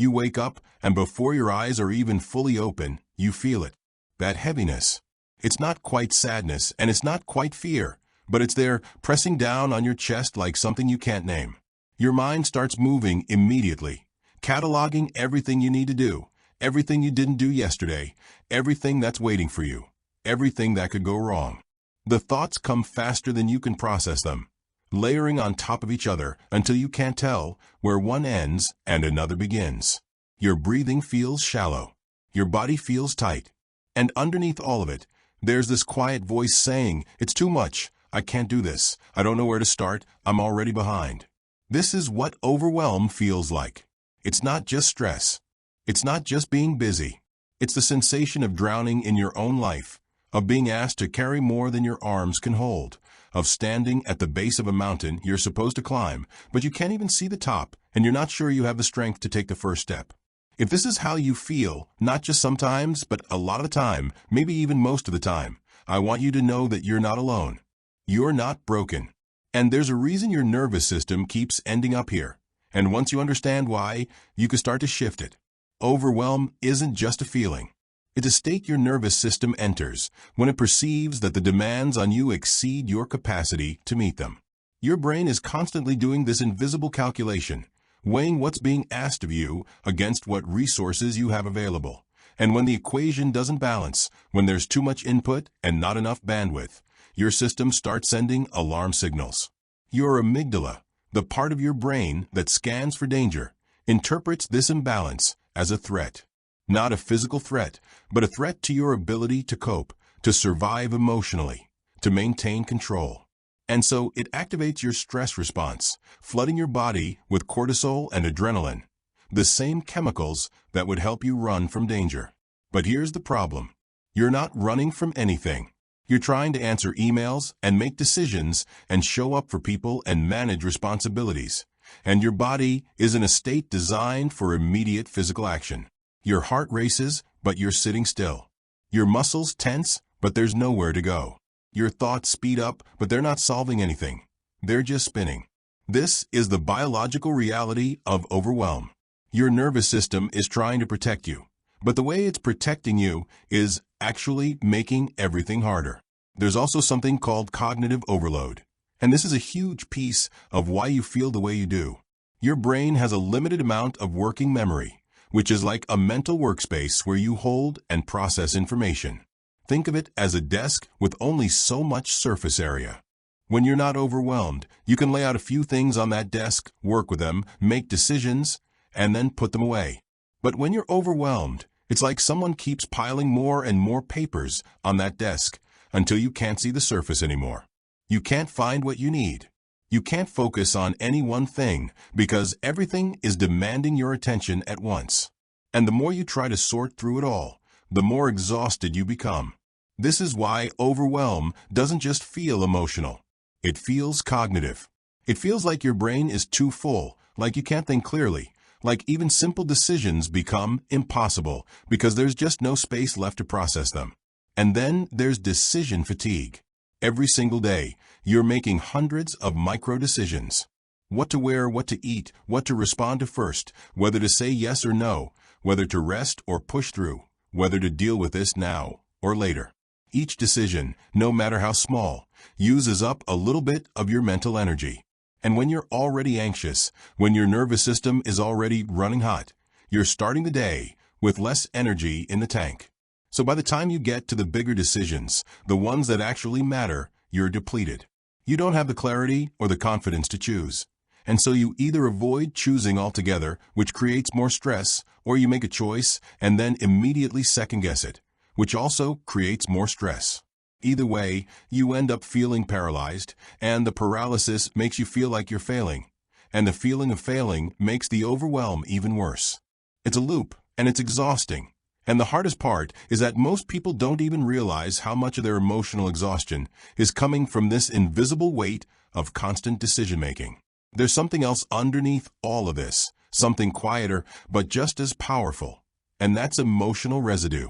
You wake up, and before your eyes are even fully open, you feel it. That heaviness. It's not quite sadness, and it's not quite fear, but it's there, pressing down on your chest like something you can't name. Your mind starts moving immediately, cataloging everything you need to do, everything you didn't do yesterday, everything that's waiting for you, everything that could go wrong. The thoughts come faster than you can process them, layering on top of each other until you can't tell where one ends and another begins. Your breathing feels shallow. Your body feels tight. And underneath all of it, there's this quiet voice saying, "It's too much. I can't do this. I don't know where to start. I'm already behind." This is what overwhelm feels like. It's not just stress. It's not just being busy. It's the sensation of drowning in your own life, of being asked to carry more than your arms can hold, of standing at the base of a mountain you're supposed to climb, but you can't even see the top, and you're not sure you have the strength to take the first step. If this is how you feel, not just sometimes, but a lot of the time, maybe even most of the time, I want you to know that you're not alone. You're not broken. And there's a reason your nervous system keeps ending up here. And once you understand why, you can start to shift it. Overwhelm isn't just a feeling. It's a state your nervous system enters when it perceives that the demands on you exceed your capacity to meet them. Your brain is constantly doing this invisible calculation, weighing what's being asked of you against what resources you have available. And when the equation doesn't balance, when there's too much input and not enough bandwidth, your system starts sending alarm signals. Your amygdala, the part of your brain that scans for danger, interprets this imbalance as a threat. Not a physical threat, but a threat to your ability to cope, to survive emotionally, to maintain control. And so it activates your stress response, flooding your body with cortisol and adrenaline, the same chemicals that would help you run from danger. But here's the problem. You're not running from anything. You're trying to answer emails and make decisions and show up for people and manage responsibilities. And your body is in a state designed for immediate physical action. Your heart races, but you're sitting still. Your muscles tense, but there's nowhere to go. Your thoughts speed up, but they're not solving anything. They're just spinning. This is the biological reality of overwhelm. Your nervous system is trying to protect you, but the way it's protecting you is actually making everything harder. There's also something called cognitive overload, and this is a huge piece of why you feel the way you do. Your brain has a limited amount of working memory, which is like a mental workspace where you hold and process information. Think of it as a desk with only so much surface area. When you're not overwhelmed, you can lay out a few things on that desk, work with them, make decisions, and then put them away. But when you're overwhelmed, it's like someone keeps piling more and more papers on that desk until you can't see the surface anymore. You can't find what you need. You can't focus on any one thing because everything is demanding your attention at once. And the more you try to sort through it all, the more exhausted you become. This is why overwhelm doesn't just feel emotional. It feels cognitive. It feels like your brain is too full, like you can't think clearly, like even simple decisions become impossible because there's just no space left to process them. And then there's decision fatigue. Every single day, you're making hundreds of micro decisions. What to wear, what to eat, what to respond to first, whether to say yes or no, whether to rest or push through, whether to deal with this now or later. Each decision, no matter how small, uses up a little bit of your mental energy. And when you're already anxious, when your nervous system is already running hot, you're starting the day with less energy in the tank. So by the time you get to the bigger decisions, the ones that actually matter, you're depleted. You don't have the clarity or the confidence to choose. And so you either avoid choosing altogether, which creates more stress, or you make a choice and then immediately second-guess it, which also creates more stress. Either way, you end up feeling paralyzed, and the paralysis makes you feel like you're failing. And the feeling of failing makes the overwhelm even worse. It's a loop, and it's exhausting. And the hardest part is that most people don't even realize how much of their emotional exhaustion is coming from this invisible weight of constant decision-making. There's something else underneath all of this, something quieter but just as powerful, and that's emotional residue.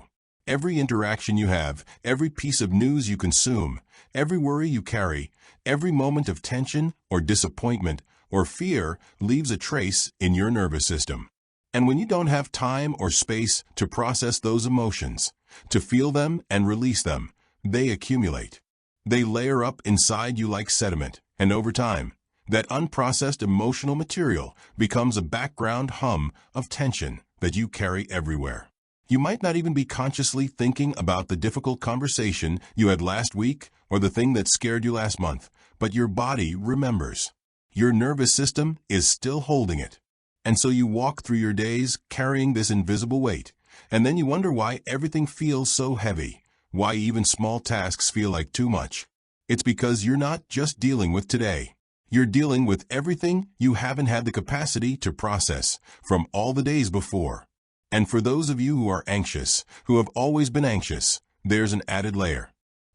Every interaction you have, every piece of news you consume, every worry you carry, every moment of tension or disappointment or fear leaves a trace in your nervous system. And when you don't have time or space to process those emotions, to feel them and release them, they accumulate. They layer up inside you like sediment, and over time, that unprocessed emotional material becomes a background hum of tension that you carry everywhere. You might not even be consciously thinking about the difficult conversation you had last week or the thing that scared you last month, but your body remembers. Your nervous system is still holding it. And so you walk through your days carrying this invisible weight, and then you wonder why everything feels so heavy, why even small tasks feel like too much. It's because you're not just dealing with today. You're dealing with everything you haven't had the capacity to process from all the days before. And for those of you who are anxious, who have always been anxious, there's an added layer.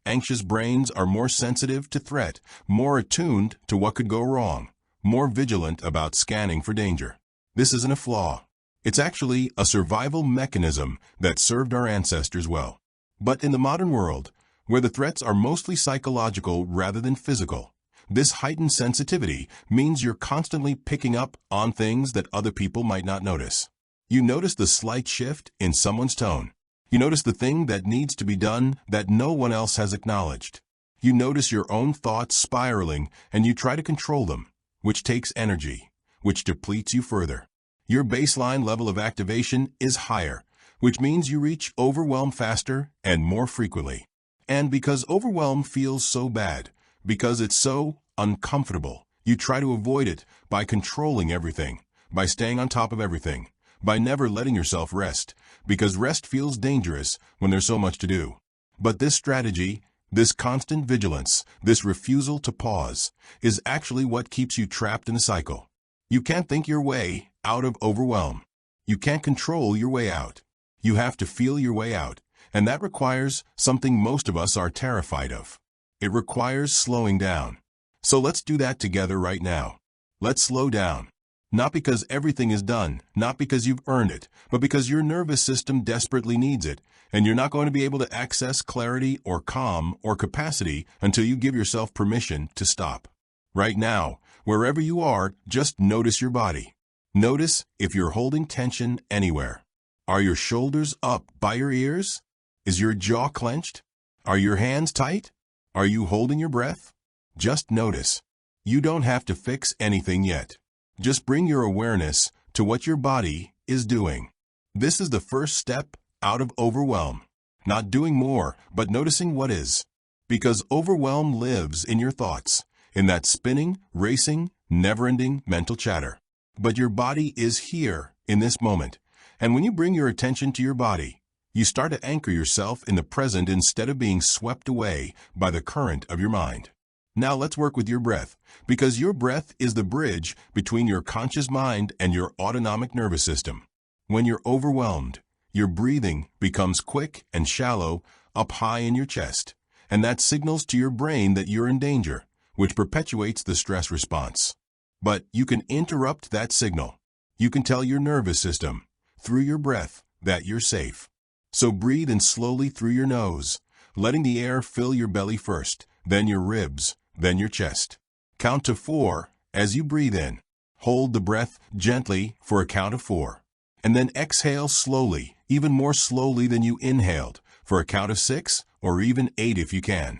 Anxious brains are more sensitive to threat, more attuned to what could go wrong, more vigilant about scanning for danger. This isn't a flaw. It's actually a survival mechanism that served our ancestors well. But in the modern world, where the threats are mostly psychological rather than physical, this heightened sensitivity means you're constantly picking up on things that other people might not notice. You notice the slight shift in someone's tone. You notice the thing that needs to be done that no one else has acknowledged. You notice your own thoughts spiraling and you try to control them, which takes energy, which depletes you further. Your baseline level of activation is higher, which means you reach overwhelm faster and more frequently. And because overwhelm feels so bad, because it's so uncomfortable, you try to avoid it by controlling everything, by staying on top of everything, by never letting yourself rest, because rest feels dangerous when there's so much to do. But this strategy, this constant vigilance, this refusal to pause, is actually what keeps you trapped in a cycle. You can't think your way out of overwhelm. You can't control your way out. You have to feel your way out, and that requires something most of us are terrified of. It requires slowing down. So let's do that together right now. Let's slow down. Not because everything is done, not because you've earned it, but because your nervous system desperately needs it, and you're not going to be able to access clarity or calm or capacity until you give yourself permission to stop. Right now, wherever you are, just notice your body. Notice if you're holding tension anywhere. Are your shoulders up by your ears? Is your jaw clenched? Are your hands tight? Are you holding your breath? Just notice. You don't have to fix anything yet. Just bring your awareness to what your body is doing. This is the first step out of overwhelm. Not doing more, but noticing what is. Because overwhelm lives in your thoughts, in that spinning, racing, never-ending mental chatter. But your body is here in this moment. And when you bring your attention to your body, you start to anchor yourself in the present instead of being swept away by the current of your mind. Now let's work with your breath, because your breath is the bridge between your conscious mind and your autonomic nervous system. When you're overwhelmed, your breathing becomes quick and shallow up high in your chest, and that signals to your brain that you're in danger, which perpetuates the stress response. But you can interrupt that signal. You can tell your nervous system, through your breath, that you're safe. So breathe in slowly through your nose, letting the air fill your belly first, then your ribs, then your chest. Count to 4 as you breathe in. Hold the breath gently for a count of 4. And then exhale slowly, even more slowly than you inhaled, for a count of 6 or even 8 if you can.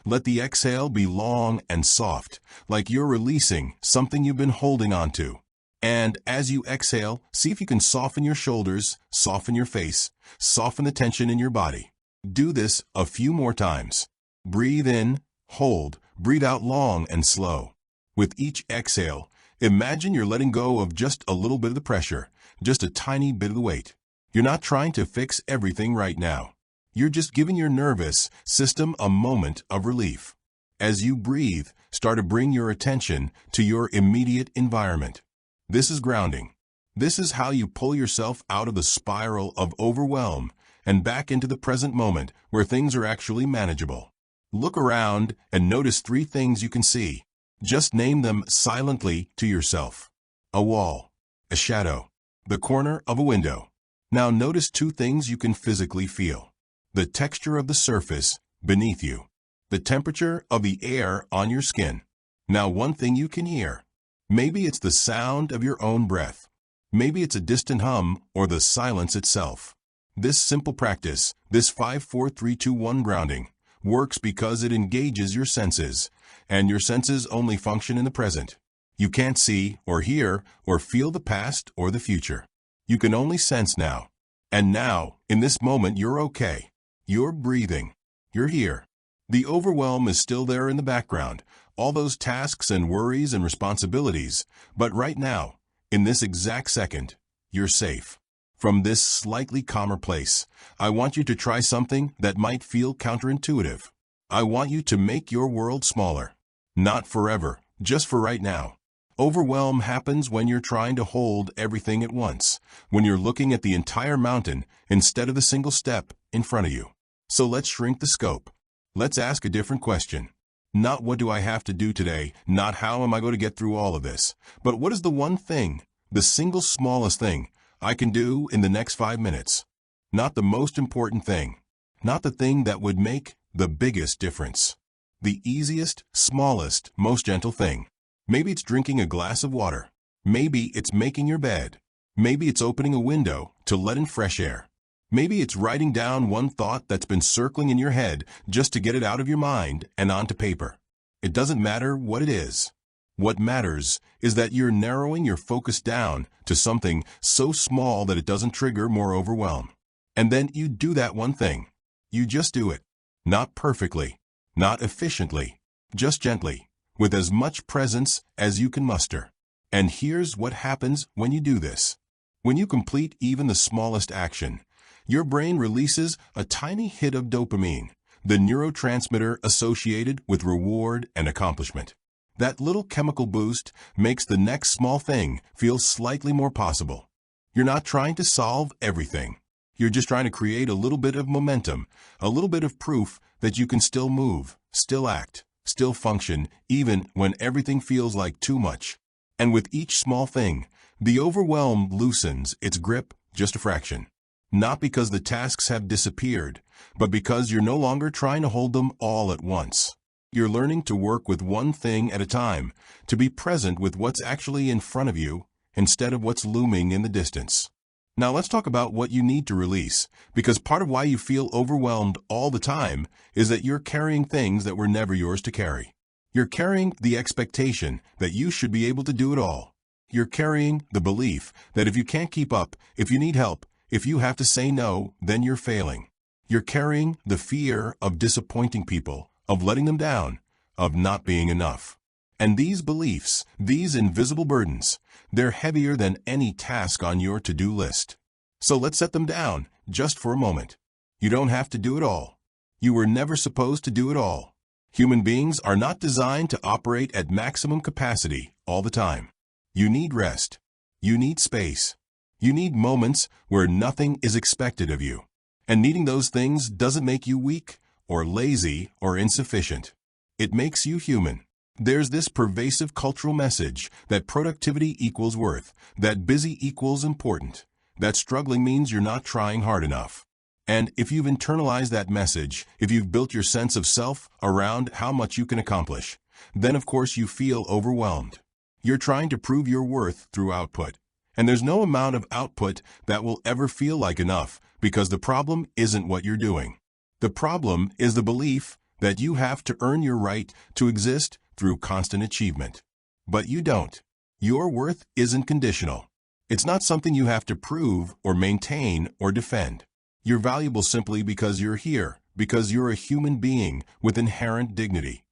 Let the exhale be long and soft, like you're releasing something you've been holding on to. And as you exhale, see if you can soften your shoulders, soften your face, soften the tension in your body. Do this a few more times. Breathe in, hold, breathe out long and slow. With each exhale, imagine you're letting go of just a little bit of the pressure, just a tiny bit of the weight. You're not trying to fix everything right now. You're just giving your nervous system a moment of relief. As you breathe, start to bring your attention to your immediate environment. This is grounding. This is how you pull yourself out of the spiral of overwhelm and back into the present moment where things are actually manageable. Look around and notice 3 things you can see. Just name them silently to yourself. A wall, a shadow, the corner of a window. Now notice 2 things you can physically feel. The texture of the surface beneath you. The temperature of the air on your skin. Now 1 thing you can hear. Maybe it's the sound of your own breath. Maybe it's a distant hum or the silence itself. This simple practice, this 5-4-3-2-1 grounding, works because it engages your senses, and your senses only function in the present. You can't see or hear or feel the past or the future. You can only sense now. And now, in this moment, you're okay. You're breathing. You're here. The overwhelm is still there in the background, all those tasks and worries and responsibilities, but right now, in this exact second, you're safe. From this slightly calmer place, I want you to try something that might feel counterintuitive. I want you to make your world smaller. Not forever, just for right now. Overwhelm happens when you're trying to hold everything at once, when you're looking at the entire mountain instead of the single step in front of you. So let's shrink the scope. Let's ask a different question. Not what do I have to do today, not how am I going to get through all of this, but what is the one thing, the single smallest thing, I can do in the next 5 minutes? Not the most important thing, not the thing that would make the biggest difference. The easiest, smallest, most gentle thing. Maybe it's drinking a glass of water. Maybe it's making your bed. Maybe it's opening a window to let in fresh air. Maybe it's writing down one thought that's been circling in your head just to get it out of your mind and onto paper. It doesn't matter what it is. What matters is that you're narrowing your focus down to something so small that it doesn't trigger more overwhelm. And then you do that one thing. You just do it. Not perfectly, not efficiently, just gently, with as much presence as you can muster. And here's what happens when you do this. When you complete even the smallest action, your brain releases a tiny hit of dopamine, the neurotransmitter associated with reward and accomplishment. That little chemical boost makes the next small thing feel slightly more possible. You're not trying to solve everything. You're just trying to create a little bit of momentum, a little bit of proof that you can still move, still act, still function, even when everything feels like too much. And with each small thing, the overwhelm loosens its grip just a fraction. Not because the tasks have disappeared, but because you're no longer trying to hold them all at once. You're learning to work with one thing at a time, to be present with what's actually in front of you instead of what's looming in the distance. Now let's talk about what you need to release, because part of why you feel overwhelmed all the time is that you're carrying things that were never yours to carry. You're carrying the expectation that you should be able to do it all. You're carrying the belief that if you can't keep up, if you need help, if you have to say no, then you're failing. You're carrying the fear of disappointing people, of letting them down, of not being enough. And these beliefs, these invisible burdens, they're heavier than any task on your to-do list. So let's set them down, just for a moment. You don't have to do it all. You were never supposed to do it all. Human beings are not designed to operate at maximum capacity all the time. You need rest. You need space. You need moments where nothing is expected of you. And needing those things doesn't make you weak or lazy or insufficient. It makes you human. There's this pervasive cultural message that productivity equals worth, that busy equals important, that struggling means you're not trying hard enough. And if you've internalized that message, if you've built your sense of self around how much you can accomplish, then of course you feel overwhelmed. You're trying to prove your worth through output. And there's no amount of output that will ever feel like enough, because the problem isn't what you're doing. The problem is the belief that you have to earn your right to exist through constant achievement. But you don't. Your worth isn't conditional. It's not something you have to prove or maintain or defend. You're valuable simply because you're here, because you're a human being with inherent dignity.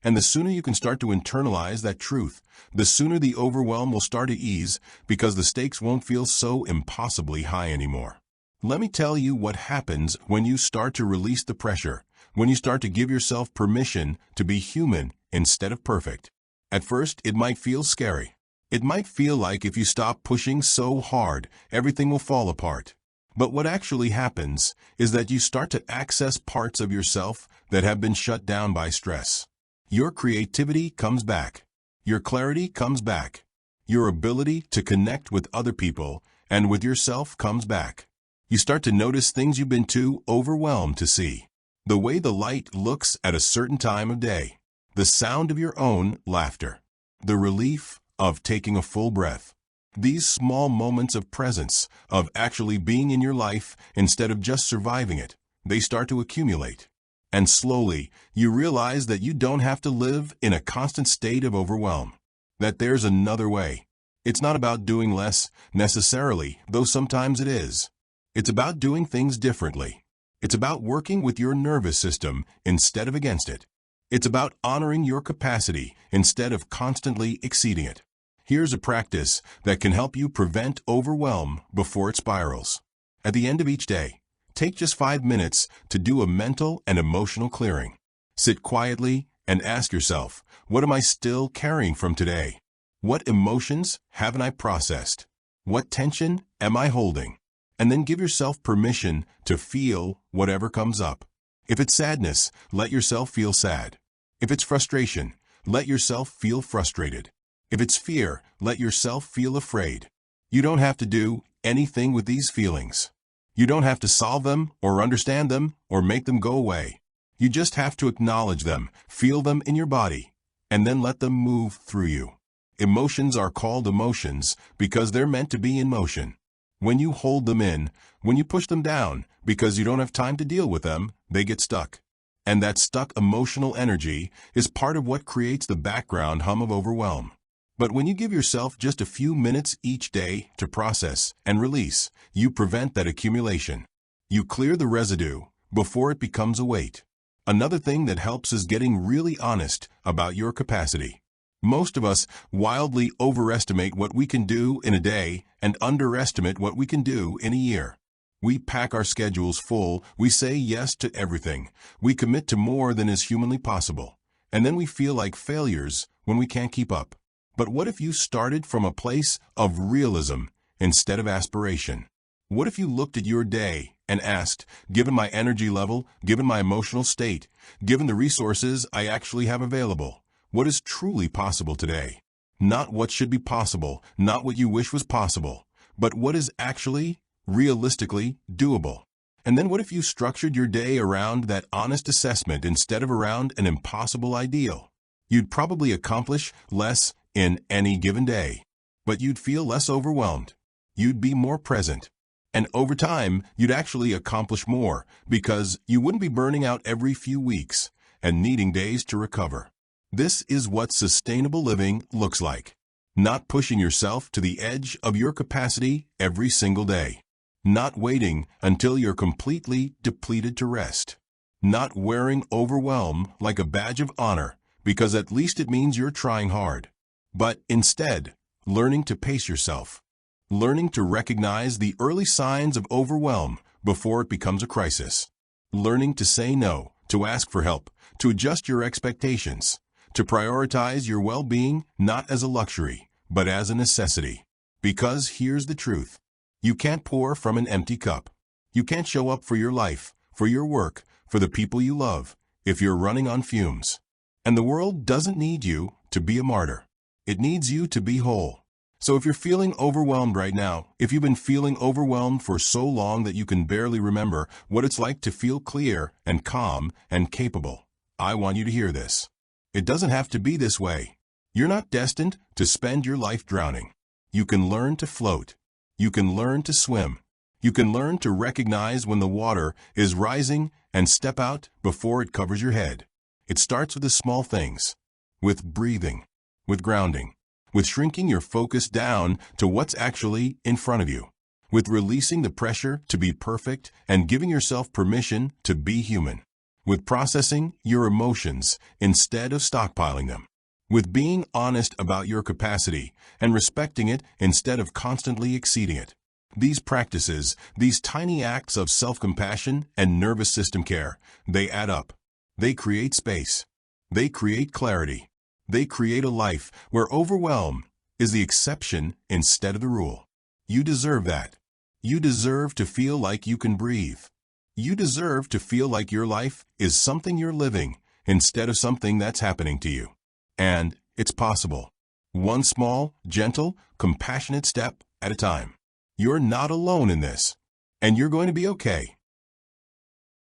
And the sooner you can start to internalize that truth, the sooner the overwhelm will start to ease, because the stakes won't feel so impossibly high anymore. Let me tell you what happens when you start to release the pressure, when you start to give yourself permission to be human instead of perfect. At first, it might feel scary. It might feel like if you stop pushing so hard, everything will fall apart. But what actually happens is that you start to access parts of yourself that have been shut down by stress. Your creativity comes back. Your clarity comes back. Your ability to connect with other people and with yourself comes back. You start to notice things you've been too overwhelmed to see. The way the light looks at a certain time of day. The sound of your own laughter. The relief of taking a full breath. These small moments of presence, of actually being in your life instead of just surviving it, they start to accumulate. And slowly, you realize that you don't have to live in a constant state of overwhelm, that there's another way. It's not about doing less, necessarily, though sometimes it is. It's about doing things differently. It's about working with your nervous system instead of against it. It's about honoring your capacity instead of constantly exceeding it. Here's a practice that can help you prevent overwhelm before it spirals. At the end of each day, take just 5 minutes to do a mental and emotional clearing. Sit quietly and ask yourself, what am I still carrying from today? What emotions haven't I processed? What tension am I holding? And then give yourself permission to feel whatever comes up. If it's sadness, let yourself feel sad. If it's frustration, let yourself feel frustrated. If it's fear, let yourself feel afraid. You don't have to do anything with these feelings. You don't have to solve them or understand them or make them go away. You just have to acknowledge them, feel them in your body, and then let them move through you. Emotions are called emotions because they're meant to be in motion. When you hold them in, when you push them down because you don't have time to deal with them, they get stuck. And that stuck emotional energy is part of what creates the background hum of overwhelm. But when you give yourself just a few minutes each day to process and release, you prevent that accumulation. You clear the residue before it becomes a weight. Another thing that helps is getting really honest about your capacity. Most of us wildly overestimate what we can do in a day and underestimate what we can do in a year. We pack our schedules full, we say yes to everything, we commit to more than is humanly possible, and then we feel like failures when we can't keep up. But what if you started from a place of realism instead of aspiration? What if you looked at your day and asked, given my energy level, given my emotional state, given the resources I actually have available, what is truly possible today? Not what should be possible, not what you wish was possible, but what is actually, realistically, doable. And then what if you structured your day around that honest assessment instead of around an impossible ideal? You'd probably accomplish less in any given day, but you'd feel less overwhelmed. You'd be more present. And over time, you'd actually accomplish more because you wouldn't be burning out every few weeks and needing days to recover. This is what sustainable living looks like. Not pushing yourself to the edge of your capacity every single day. Not waiting until you're completely depleted to rest. Not wearing overwhelm like a badge of honor because at least it means you're trying hard. But instead, learning to pace yourself. Learning to recognize the early signs of overwhelm before it becomes a crisis. Learning to say no, to ask for help, to adjust your expectations, to prioritize your well-being not as a luxury, but as a necessity. Because here's the truth. You can't pour from an empty cup. You can't show up for your life, for your work, for the people you love, if you're running on fumes. And the world doesn't need you to be a martyr. It needs you to be whole. So if you're feeling overwhelmed right now, if you've been feeling overwhelmed for so long that you can barely remember what it's like to feel clear and calm and capable, I want you to hear this. It doesn't have to be this way. You're not destined to spend your life drowning. You can learn to float. You can learn to swim. You can learn to recognize when the water is rising and step out before it covers your head. It starts with the small things, with breathing, with grounding, with shrinking your focus down to what's actually in front of you, with releasing the pressure to be perfect and giving yourself permission to be human, with processing your emotions instead of stockpiling them, with being honest about your capacity and respecting it instead of constantly exceeding it. These practices, these tiny acts of self-compassion and nervous system care, they add up. They create space. They create clarity. They create a life where overwhelm is the exception instead of the rule. You deserve that. You deserve to feel like you can breathe. You deserve to feel like your life is something you're living instead of something that's happening to you. And it's possible. One small, gentle, compassionate step at a time. You're not alone in this. And you're going to be okay.